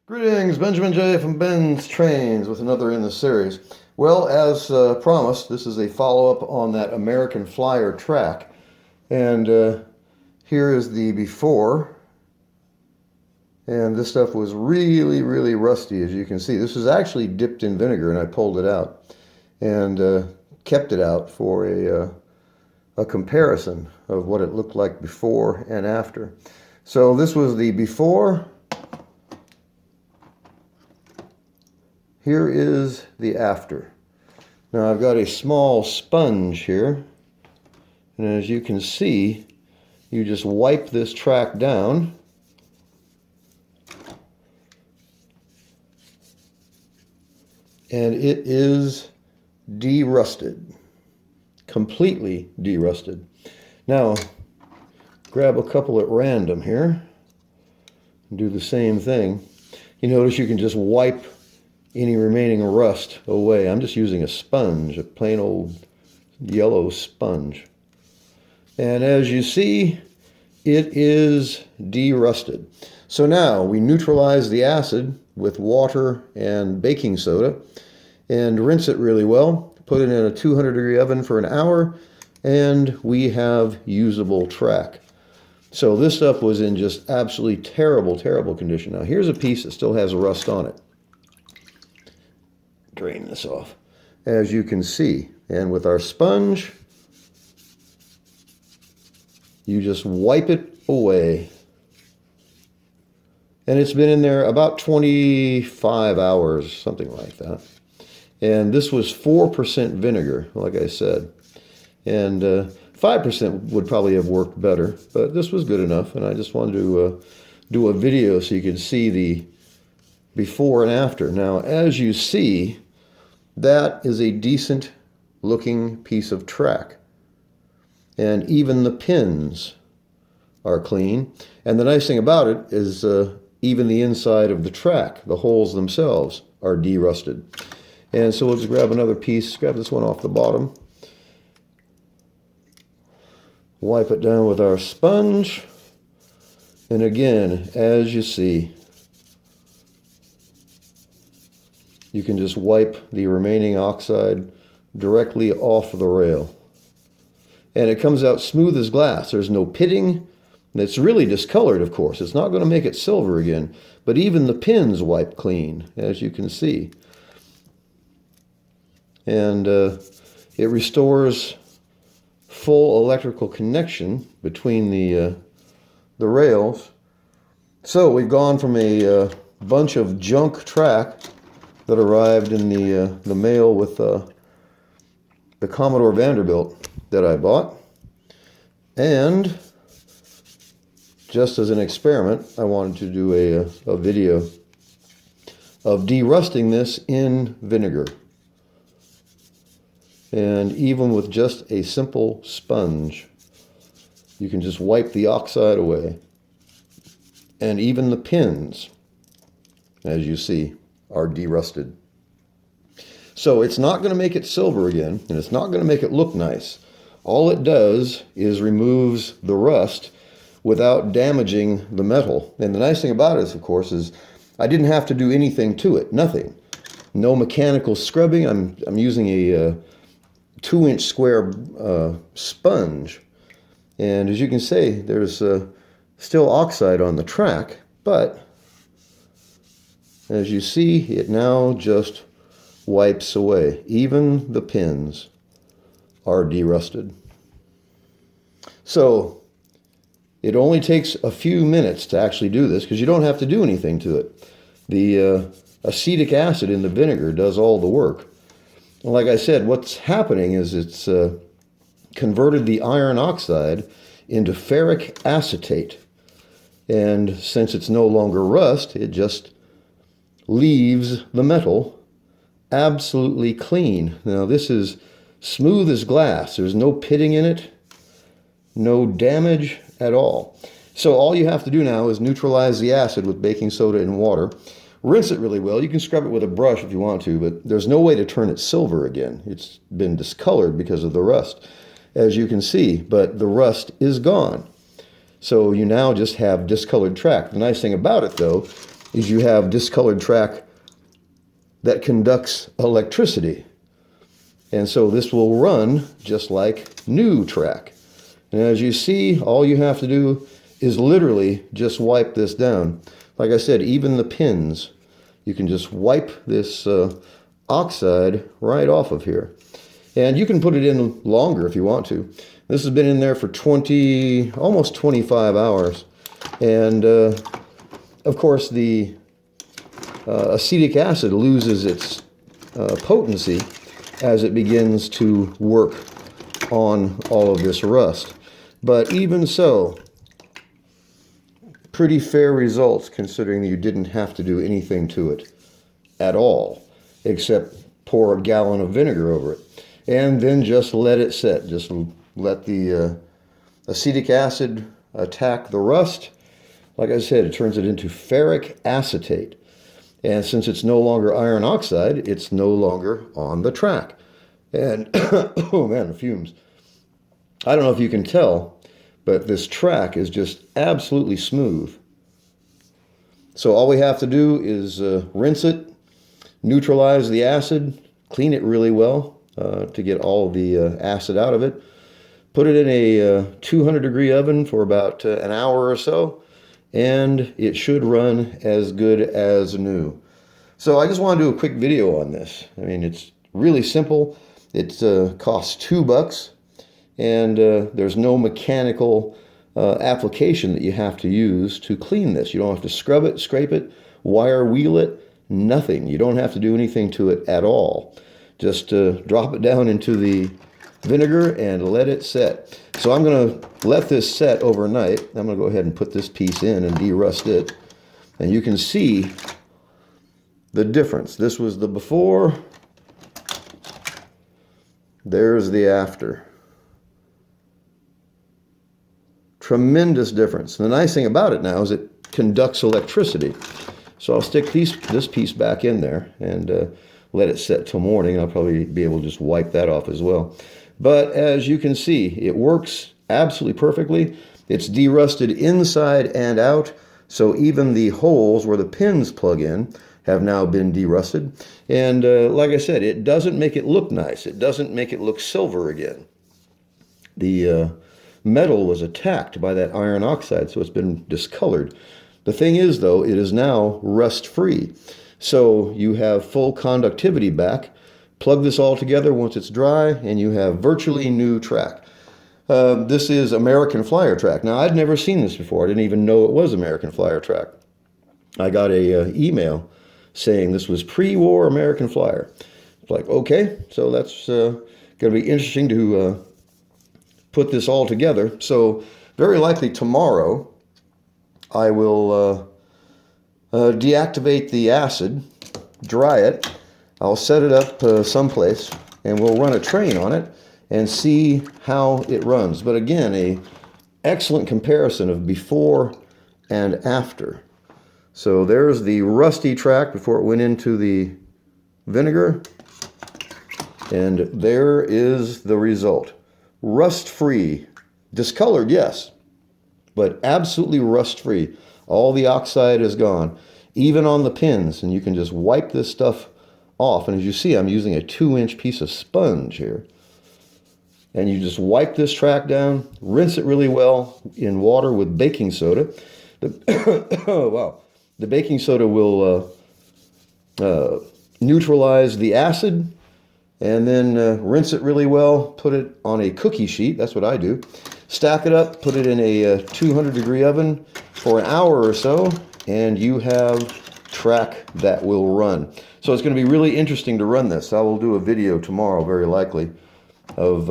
Greetings, Benjamin J. from BENZTRAINZ with another in the series. Well, as promised, this is a follow-up on that American Flyer track. And here is the before. And this stuff was really, really rusty, as you can see. This was actually dipped in vinegar, and I pulled it out and kept it out for a comparison of what it looked like before and after. So this was the before. Here is the after. Now I've got a small sponge here, and as you can see, you just wipe this track down, and it is de-rusted, completely de-rusted. Now grab a couple at random here and do the same thing. You notice you can just wipe any remaining rust away. I'm just using a sponge, a plain old yellow sponge. And as you see, it is de-rusted. So now we neutralize the acid with water and baking soda and rinse it really well. Put it in a 200-degree oven for an hour, and we have usable track. So this stuff was in just absolutely terrible, terrible condition. Now here's a piece that still has rust on it. Drain this off, as you can see. And with our sponge, you just wipe it away. And it's been in there about 25 hours, something like that. And this was 4% vinegar, like I said. And 5% would probably have worked better, but this was good enough. And I just wanted to do a video so you could see the before and after. Now, as you see, that is a decent looking piece of track. And even the pins are clean. And the nice thing about it is even the inside of the track, the holes themselves, are de-rusted. And so we'll just grab another piece, grab this one off the bottom. Wipe it down with our sponge. And again, as you see, you can just wipe the remaining oxide directly off the rail. And it comes out smooth as glass. There's no pitting. It's really discolored, of course. It's not going to make it silver again. But even the pins wipe clean, as you can see. And it restores full electrical connection between the rails. So we've gone from a bunch of junk track that arrived in the mail with the Commodore Vanderbilt that I bought. And just as an experiment, I wanted to do a video of de-rusting this in vinegar. And even with just a simple sponge, you can just wipe the oxide away. And even the pins, as you see, are de-rusted. So it's not going to make it silver again, and it's not going to make it look nice. All it does is removes the rust without damaging the metal. And the nice thing about it, of course, is I didn't have to do anything to it. Nothing. No mechanical scrubbing. I'm using a 2-inch square sponge. And as you can see, there's still oxide on the track, but as you see, it now just wipes away. Even the pins are de-rusted. So it only takes a few minutes to actually do this because you don't have to do anything to it. The acetic acid in the vinegar does all the work. And like I said, what's happening is it's converted the iron oxide into ferric acetate. And since it's no longer rust, it just leaves the metal absolutely clean. Now this is smooth as glass. There's no pitting in it, no damage at all. So all you have to do now is neutralize the acid with baking soda and water. Rinse it really well. You can scrub it with a brush if you want to, but there's no way to turn it silver again. It's been discolored because of the rust, as you can see, but the rust is gone. So you now just have discolored track. The nice thing about it, though, is you have discolored track that conducts electricity. And so this will run just like new track. And as you see, all you have to do is literally just wipe this down. Like I said, even the pins, you can just wipe this oxide right off of here. And you can put it in longer if you want to. This has been in there for almost 25 hours. And of course, the acetic acid loses its potency as it begins to work on all of this rust. But even so, pretty fair results considering that you didn't have to do anything to it at all, except pour a gallon of vinegar over it. And then just let it set. Just let the acetic acid attack the rust. Like I said, it turns it into ferric acetate. And since it's no longer iron oxide, it's no longer on the track. And, oh man, the fumes. I don't know if you can tell, but this track is just absolutely smooth. So all we have to do is rinse it, neutralize the acid, clean it really well to get all the acid out of it. Put it in a 200-degree oven for about an hour or so, and it should run as good as new. So I just want to do a quick video on this. I mean, it's really simple. It costs $2, and there's no mechanical application that you have to use to clean this. You don't have to scrub it, scrape it, wire wheel it, nothing. You don't have to do anything to it at all. Just drop it down into the vinegar and let it set. So I'm going to let this set overnight. I'm going to go ahead and put this piece in and de-rust it. And you can see the difference. This was the before. There's the after. Tremendous difference. And the nice thing about it now is it conducts electricity. So I'll stick this piece back in there and let it set till morning. I'll probably be able to just wipe that off as well. But as you can see, it works absolutely perfectly. It's de-rusted inside and out. So even the holes where the pins plug in have now been de-rusted. And like I said, it doesn't make it look nice. It doesn't make it look silver again. The metal was attacked by that iron oxide, so it's been discolored. The thing is, though, it is now rust-free. So you have full conductivity back. Plug this all together once it's dry, and you have virtually new track. This is American Flyer track. Now, I'd never seen this before. I didn't even know it was American Flyer track. I got a email saying this was pre-war American Flyer. It's like, okay, so that's going to be interesting to put this all together. So very likely tomorrow I will deactivate the acid, dry it. I'll set it up someplace, and we'll run a train on it and see how it runs. But again, a excellent comparison of before and after. So there's the rusty track before it went into the vinegar, and there is the result. Rust-free, discolored, yes, but absolutely rust-free. All the oxide is gone, even on the pins, and you can just wipe this stuff off. And as you see, I'm using a 2-inch piece of sponge here. And you just wipe this track down, rinse it really well in water with baking soda. Oh, wow. The baking soda will neutralize the acid, and then rinse it really well, put it on a cookie sheet. That's what I do. Stack it up, put it in a 200-degree oven for an hour or so, and you have track that will run. So it's going to be really interesting to run this. I will do a video tomorrow, very likely, of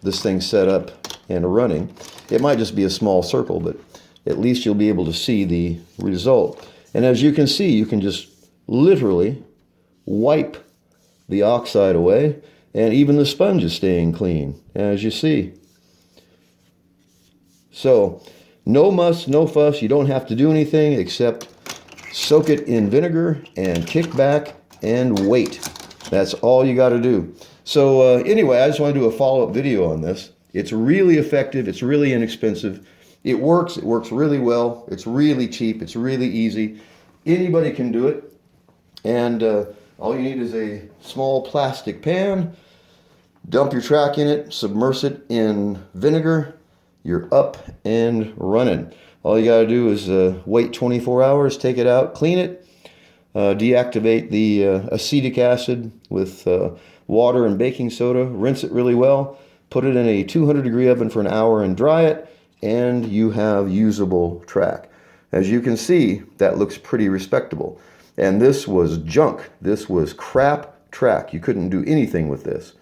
this thing set up and running. It might just be a small circle, but at least you'll be able to see the result. And as you can see, you can just literally wipe the oxide away, and even the sponge is staying clean, as you see. So, no muss, no fuss. You don't have to do anything except soak it in vinegar and kick back and wait. That's all you got to do. So anyway, I just want to do a follow-up video on this. It's really effective. It's really inexpensive. It works really well. It's really cheap. It's really easy. Anybody can do it. And all you need is a small plastic pan. Dump your track in it, submerge it in vinegar. You're up and running. All you got to do is wait 24 hours, take it out, clean it, deactivate the acetic acid with water and baking soda, rinse it really well, put it in a 200-degree oven for an hour and dry it, and you have usable track. As you can see, that looks pretty respectable. And this was junk. This was crap track. You couldn't do anything with this.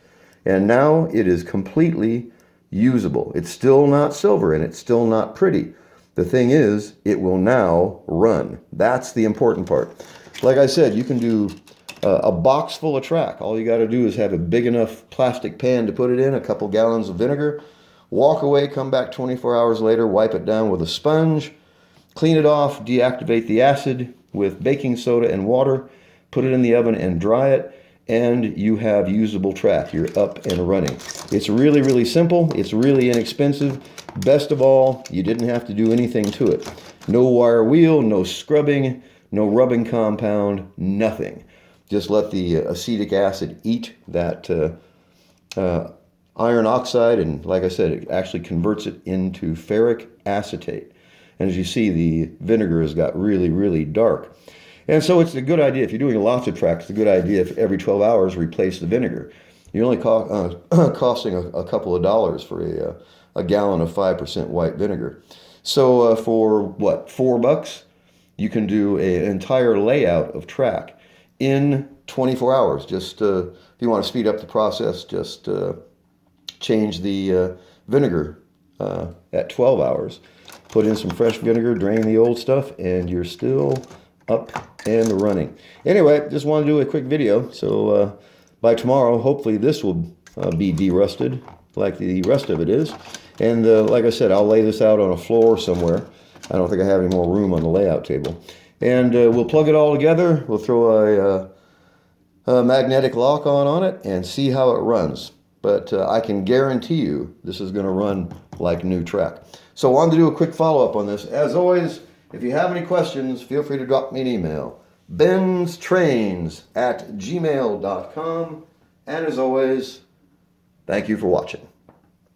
And now it is completely usable. It's still not silver and it's still not pretty. The thing is, it will now run. That's the important part. Like I said, you can do a box full of track. All you got to do is have a big enough plastic pan to put it in, a couple gallons of vinegar, walk away, come back 24 hours later, wipe it down with a sponge, clean it off, deactivate the acid with baking soda and water, put it in the oven and dry it, and you have usable track. You're up and running. It's really, really simple. It's really inexpensive. Best of all, you didn't have to do anything to it. No wire wheel, no scrubbing, no rubbing compound, nothing. Just let the acetic acid eat that iron oxide, and like I said, it actually converts it into ferric acetate. And as you see, the vinegar has got really, really dark. And so it's a good idea, if you're doing lots of tracks, it's a good idea if every 12 hours replace the vinegar. You're only costing a couple of dollars for a gallon of 5% white vinegar. So for what, $4, you can do an entire layout of track in 24 hours. Just if you want to speed up the process, just change the vinegar at 12 hours. Put in some fresh vinegar, drain the old stuff, and you're still up and running. Anyway, just want to do a quick video. So by tomorrow, hopefully this will be derusted like the rest of it is. And like I said, I'll lay this out on a floor somewhere. I don't think I have any more room on the layout table. And we'll plug it all together. We'll throw a magnetic lock on it and see how it runs. But I can guarantee you this is going to run like new track. So I wanted to do a quick follow-up on this. As always, if you have any questions, feel free to drop me an email. BENZTRAINZ@gmail.com. And as always, thank you for watching.